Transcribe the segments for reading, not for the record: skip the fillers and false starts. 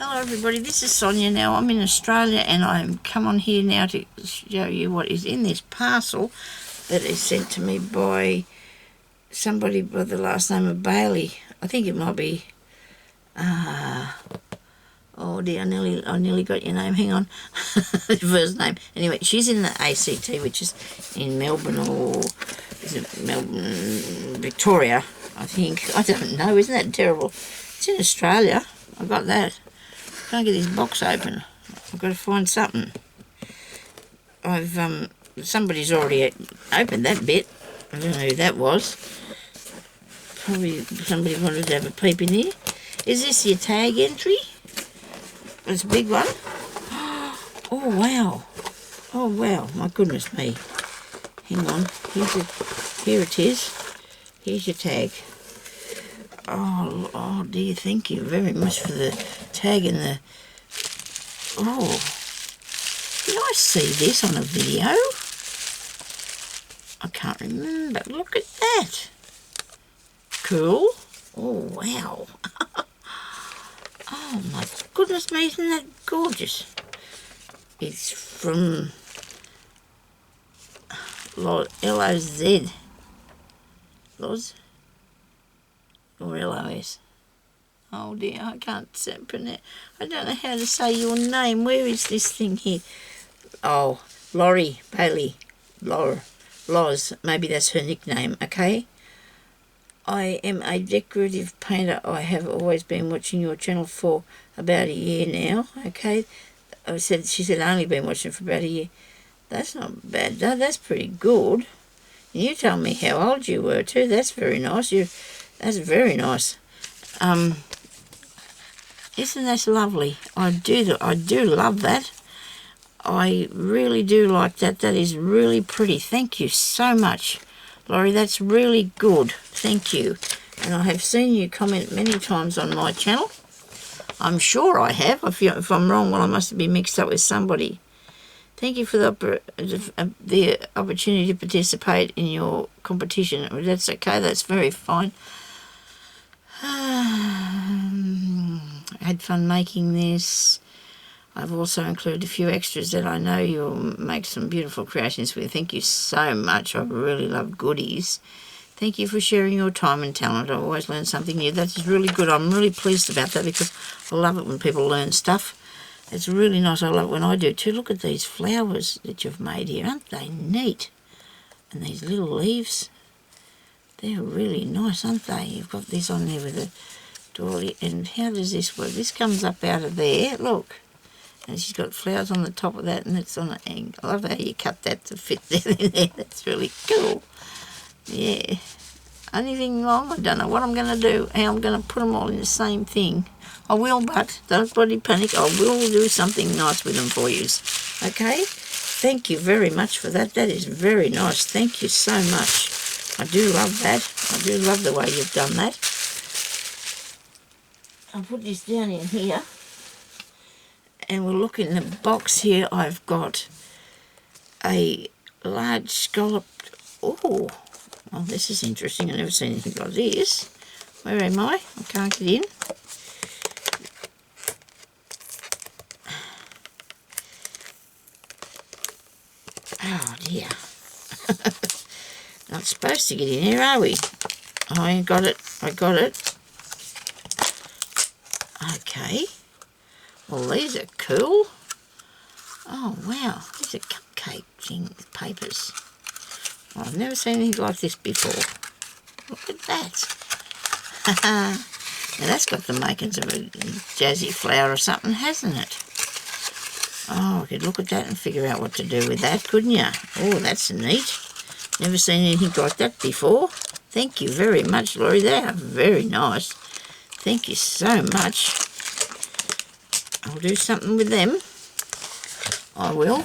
Hello everybody, this is Sonia. Now I'm in Australia and I'm come on here now to show you what is in this parcel that is sent to me by somebody by the last name of Bailey. I think it might be, oh dear, I nearly got your name, hang on, first name. Anyway, she's in the ACT, which is in Melbourne, or is it Melbourne, Victoria, I think. I don't know, isn't that terrible? It's in Australia, I got that. Can't get this box open. I've got to find something. Somebody's already opened that bit. I don't know who that was. Probably somebody wanted to have a peep in here. Is this your tag entry? It's a big one. Oh wow. Oh wow, my goodness me. Hang on, here it is. Here's your tag. Oh dear, thank you very much for the tag and the... Oh, did I see this on a video? I can't remember. Look at that. Cool. Oh, wow. Oh, my goodness me, isn't that gorgeous? It's from L-O-Z. Loz? Or L-O-S. Oh dear, I can't pronounce. I don't know how to say your name. Where is this thing here? Oh, Laurie, Bailey, Loz. Maybe that's her nickname, okay? I am a decorative painter. I have always been watching your channel for about a year now, okay? She said only been watching for about a year. That's not bad. That's pretty good. And you tell me how old you were too. That's very nice. That's very nice. Isn't that lovely? I do love that. I really do like that. That is really pretty. Thank you so much, Laurie. That's really good. Thank you. And I have seen you comment many times on my channel. I'm sure I have. If I'm wrong, well, I must have been mixed up with somebody. Thank you for the opportunity to participate in your competition. That's okay. That's very fine. I had fun making this. I've also included a few extras that I know you'll make some beautiful creations with. Thank you so much. I really love goodies. Thank you for sharing your time and talent. I always learn something new. That's really good. I'm really pleased about that because I love it when people learn stuff. It's really nice. I love it when I do too. Look at these flowers that you've made here. Aren't they neat? And these little leaves. They're really nice, aren't they? You've got this on there with a doily. And how does this work? This comes up out of there. Look. And she's got flowers on the top of that, and it's on an angle. I love how you cut that to fit that in there. That's really cool. Yeah. Anything wrong? I don't know what I'm going to do. How I'm going to put them all in the same thing. I will, but don't bloody panic. I will do something nice with them for you. Okay? Thank you very much for that. That is very nice. Thank you so much. I do love that. I do love the way you've done that. I'll put this down in here. And we'll look in the box here. I've got a large scalloped... Oh, well, this is interesting. I've never seen anything like this. Where am I? I can't get in. Oh, dear. Not supposed to get in here, are we? Oh, I got it. I got it. Okay. Well, these are cool. Oh, wow. These are cupcake papers. Oh, I've never seen anything like this before. Look at that. Now, that's got the makings of a jazzy flower or something, hasn't it? Oh, I could look at that and figure out what to do with that, couldn't you? Oh, that's neat. Never seen anything like that before. Thank you very much, Laurie. They are very nice. Thank you so much. I'll do something with them. I will.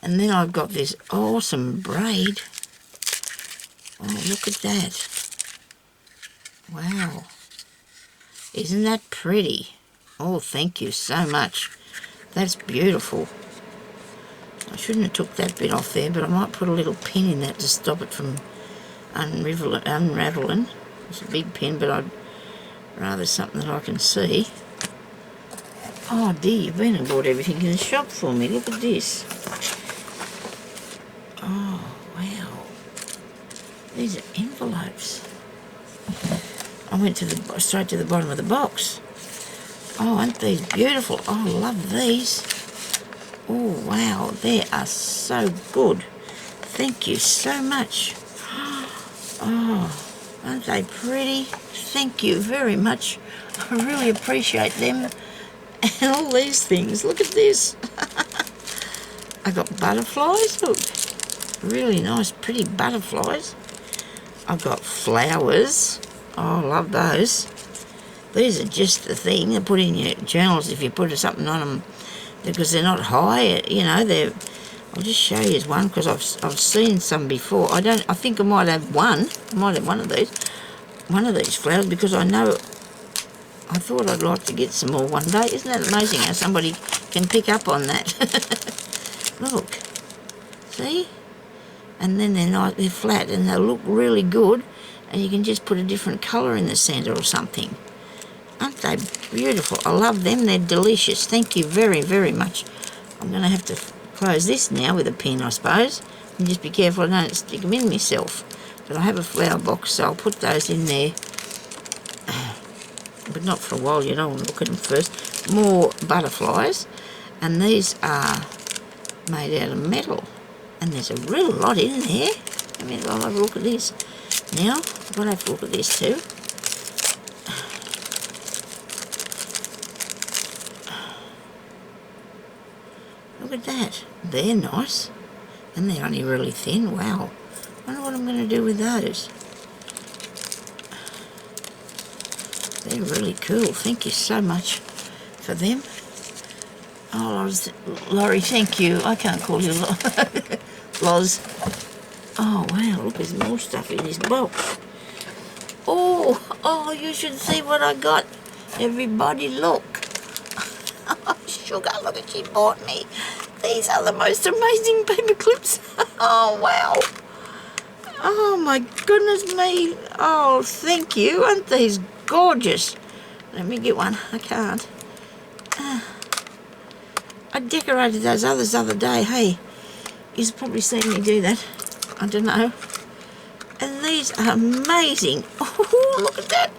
And then I've got this awesome braid. Oh, look at that. Wow. Isn't that pretty? Oh, thank you so much. That's beautiful. I shouldn't have took that bit off there, but I might put a little pin in that to stop it from unraveling. It's a big pin, but I'd rather something that I can see. Oh dear, you've been and bought everything in the shop for me. Look at this. Oh, wow. These are envelopes. I went straight to the bottom of the box. Oh, aren't these beautiful? Oh, I love these. Oh, wow, they are so good. Thank you so much. Oh, aren't they pretty? Thank you very much. I really appreciate them. And all these things. Look at this. I got butterflies. Look. Really nice, pretty butterflies. I've got flowers. Oh, I love those. These are just the thing to put in your journals if you put something on them, because they're not high, you know. I'll just show you one because I've seen some before. I think I might have one. I might have one of these flowers, because I thought I'd like to get some more one day. Isn't that amazing how somebody can pick up on that? Look, see? And then they're flat and they look really good, and you can just put a different colour in the centre or something. Aren't they beautiful? I love them. They're delicious. Thank you very, very much. I'm going to have to close this now with a pin, I suppose, and just be careful I don't stick them in myself. But I have a flower box, so I'll put those in there. But not for a while. You don't want to look at them first. More butterflies, and these are made out of metal, and there's a real lot in there. I'll have a look at this now. I've got to have a look at this too. Look at that. They're nice, and they're only really thin. Wow. I wonder what I'm going to do with those. They're really cool. Thank you so much for them. Oh, Laurie, thank you. I can't call you Loz. Oh, wow, look, there's more stuff in this box. Oh, you should see what I got. Everybody, look. Oh, sugar, look what she bought me. These are the most amazing paper clips. Oh, wow. Oh, my goodness me. Oh, thank you. Aren't these gorgeous? Let me get one. I can't. I decorated those others the other day. Hey, you've probably seen me do that. I don't know. And these are amazing. Oh, look at that.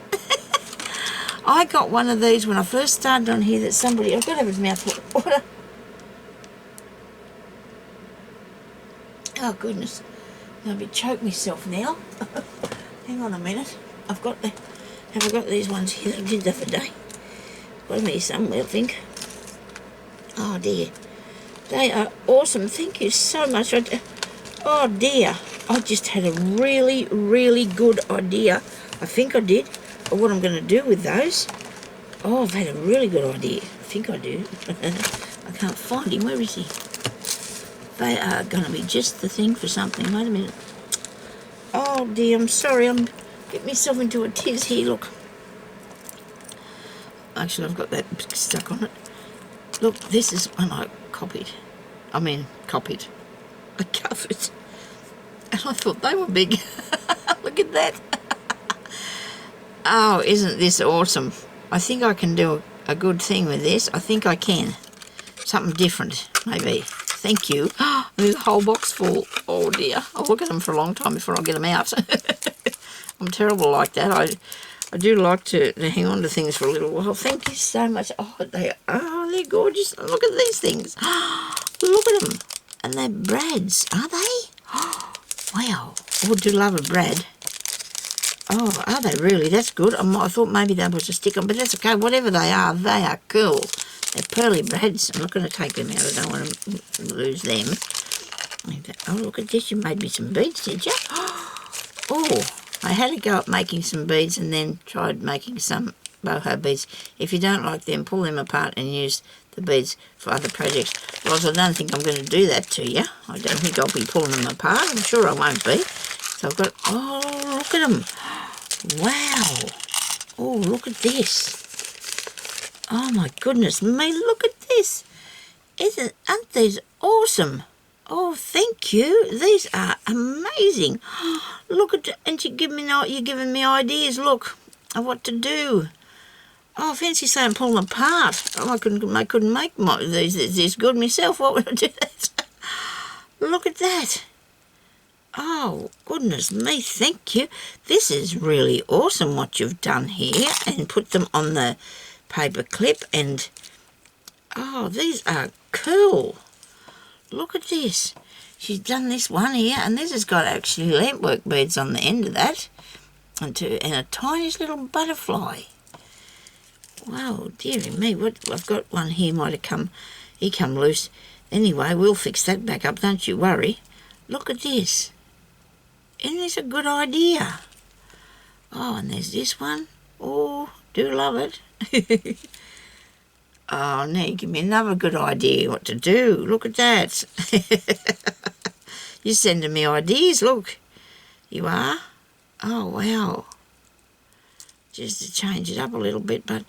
I got one of these when I first started on here that somebody... I've got to have his mouth full of water. Oh, goodness. I'll be choke myself now. Hang on a minute. Have I got these ones here that I did the other day? Got them here somewhere, I think. Oh, dear. They are awesome. Thank you so much. Oh, dear. I just had a really, really good idea. I think I did. Of what I'm going to do with those. Oh, I've had a really good idea. I think I do. I can't find him. Where is he? They are going to be just the thing for something. Wait a minute. Oh, dear. I'm sorry. I'm getting myself into a tiz here. Look. Actually, I've got that stuck on it. Look, this is one I copied. I covered. And I thought they were big. Look at that. Oh, isn't this awesome? I think I can do a good thing with this. I think I can. Something different, maybe. Thank you. There's a whole box full. Oh, dear. I'll look at them for a long time before I get them out. I'm terrible like that. I do like to hang on to things for a little while. Thank you so much. Oh, they're gorgeous. Look at these things. Look at them. And they're brads, are they? Wow. I do love a brad. Oh, are they really? That's good. I thought maybe they was a stick-on, but that's okay. Whatever they are cool. They're pearly brads. I'm not going to take them out. I don't want to lose them. Oh, look at this. You made me some beads, did you? Oh, I had to go up making some beads and then tried making some boho beads. If you don't like them, pull them apart and use the beads for other projects. Well, I don't think I'm going to do that to you. I don't think I'll be pulling them apart. I'm sure I won't be. So I've got... Oh, look at them. Wow. Oh, look at this. Oh, my goodness me. Look at this. Aren't these awesome? Oh, thank you. These are amazing. Look at... And you're giving me ideas, look, of what to do. Oh, fancy saying pull them apart. Oh, I couldn't make these good myself. What would I do that? Look at that. Oh, goodness me, thank you. This is really awesome what you've done here, and put them on the paper clip, and oh, these are cool. Look at this. She's done this one here, and this has got actually lampwork beads on the end of that, and a tiny little butterfly. Wow, dearie me, I've got one here, he come loose. Anyway, we'll fix that back up, don't you worry. Look at this. Isn't this a good idea? Oh, and there's this one. Oh, do love it. Oh, now you give me another good idea what to do. Look at that. You're sending me ideas, look. You are? Oh, wow. Just to change it up a little bit, but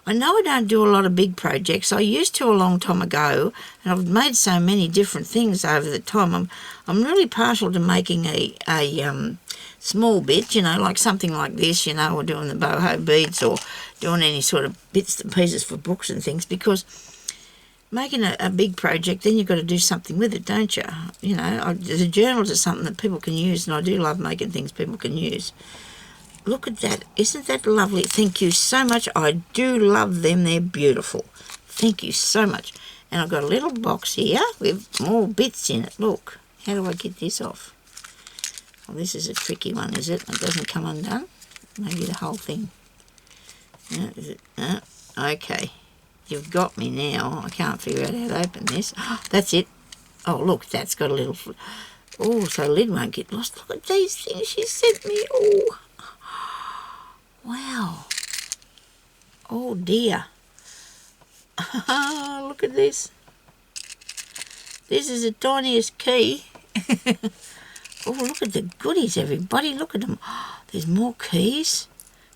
I know I don't do a lot of big projects. I used to a long time ago, and I've made so many different things over the time. I'm really partial to making a small bit, you know, like something like this, you know, or doing the boho beads, or doing any sort of bits and pieces for books and things, because making a big project, then you've got to do something with it, don't you? You know, the journals are something that people can use, and I do love making things people can use. Look at that. Isn't that lovely? Thank you so much. I do love them. They're beautiful. Thank you so much. And I've got a little box here with more bits in it. Look. How do I get this off? Well, this is a tricky one, is it? It doesn't come undone. Maybe the whole thing. Is it? Okay. You've got me now. I can't figure out how to open this. That's it. Oh, look. That's got a little... Oh, so the lid won't get lost. Look at these things she sent me. Oh, wow. Oh, dear. Look at this. This is the tiniest key. Oh, look at the goodies, everybody. Look at them. There's more keys.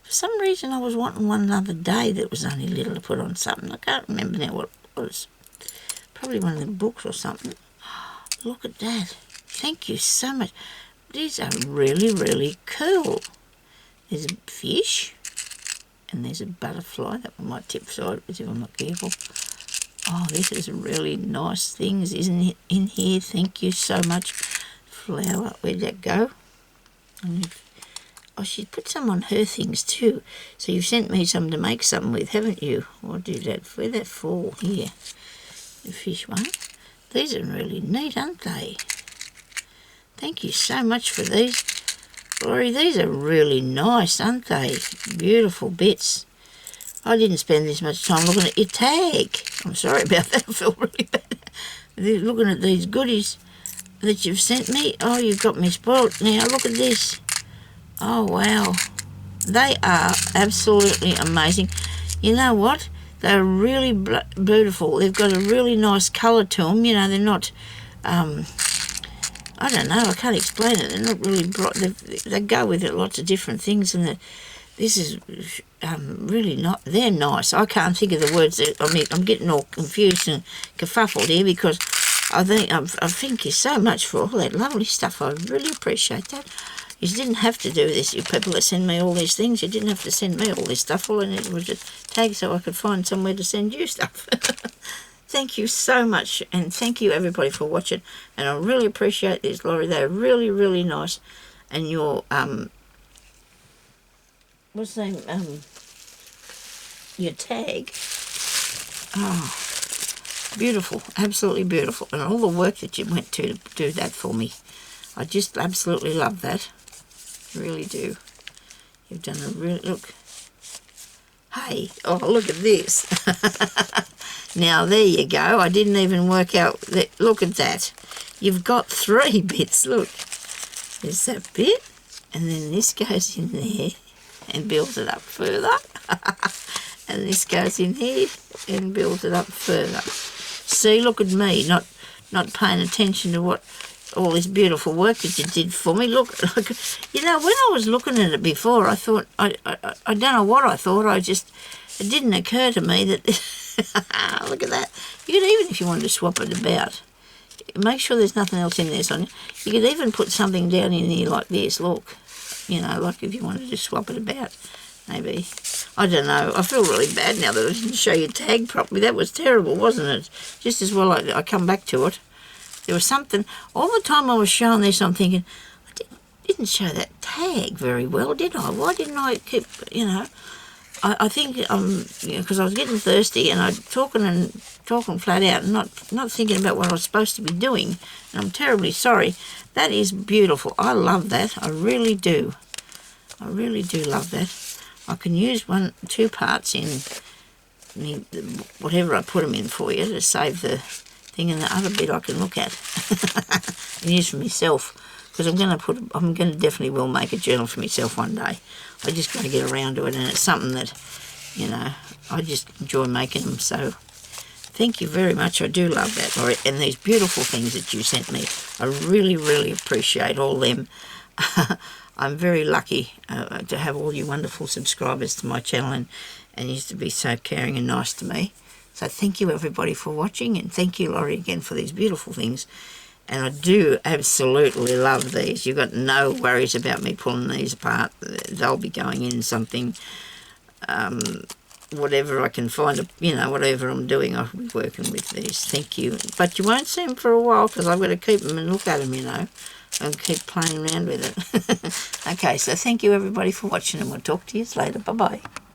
For some reason, I was wanting one the other day that was only little to put on something. I can't remember now what it was. Probably one of the books or something. Look at that. Thank you so much. These are really, really cool. There's a fish, and there's a butterfly that one might tip sideways if I'm not careful. Oh, this is really nice things, isn't it, in here? Thank you so much. Flower, where'd that go? Oh, she put some on her things too. So you've sent me some to make something with, haven't you? I'll do that. Where'd that fall? Here. The fish one. These are really neat, aren't they? Thank you so much for these. Laurie, these are really nice, aren't they? Beautiful bits. I didn't spend this much time looking at your tag. I'm sorry about that. I feel really bad. Looking at these goodies that you've sent me. Oh, you've got me spoiled. Now, look at this. Oh, wow. They are absolutely amazing. You know what? They're really beautiful. They've got a really nice colour to them. You know, they're not... I don't know, I can't explain it. They're not really bright. They go with it lots of different things, and this is really not. They're nice. I can't think of the words. I'm getting all confused and kerfuffled here because I thank you so much for all that lovely stuff. I really appreciate that. You didn't have to do this, you people that send me all these things. You didn't have to send me all this stuff. All I needed was a tag so I could find somewhere to send you stuff. Thank you so much, and thank you everybody for watching, and I really appreciate these, Laurie. They're really, really nice, and your what's the name, your tag, oh, beautiful, absolutely beautiful, and all the work that you went to do that for me, I just absolutely love that, really do. You've done a really, look, hey, oh, look at this. Now, there you go. I didn't even work out that. Look at that. You've got 3 bits. Look. There's that bit. And then this goes in there and builds it up further. And this goes in here and builds it up further. See, look at me. Not paying attention to what all this beautiful work that you did for me. Look, you know, when I was looking at it before, I thought, I don't know what I thought. It didn't occur to me that... Look at that. You could even, if you wanted to swap it about, make sure there's nothing else in there, Sonia. You could even put something down in here like this, look. You know, like if you wanted to swap it about, maybe. I don't know. I feel really bad now that I didn't show you tag properly. That was terrible, wasn't it? Just as well I come back to it. There was something, all the time I was showing this, I'm thinking, didn't show that tag very well, did I? Why didn't I keep, I think because I was getting thirsty and I'm talking flat out and not thinking about what I was supposed to be doing, and I'm terribly sorry. That is beautiful. I love that. I really do. I really do love that. I can use 2 parts in whatever I put them in for you to save the thing, and the other bit I can look at and use for myself. Because I'm going to definitely will make a journal for myself one day. I just got to get around to it, and it's something that, I just enjoy making them. So thank you very much. I do love that, Laurie. And these beautiful things that you sent me, I really, really appreciate all them. I'm very lucky to have all you wonderful subscribers to my channel, and you used to be so caring and nice to me. So thank you, everybody, for watching, and thank you, Laurie, again, for these beautiful things. And I do absolutely love these. You've got no worries about me pulling these apart. They'll be going in something, whatever I can find, whatever I'm doing, I'll be working with these. Thank you. But you won't see them for a while because I've got to keep them and look at them, and keep playing around with it. Okay, so thank you, everybody, for watching, and we'll talk to you later. Bye-bye.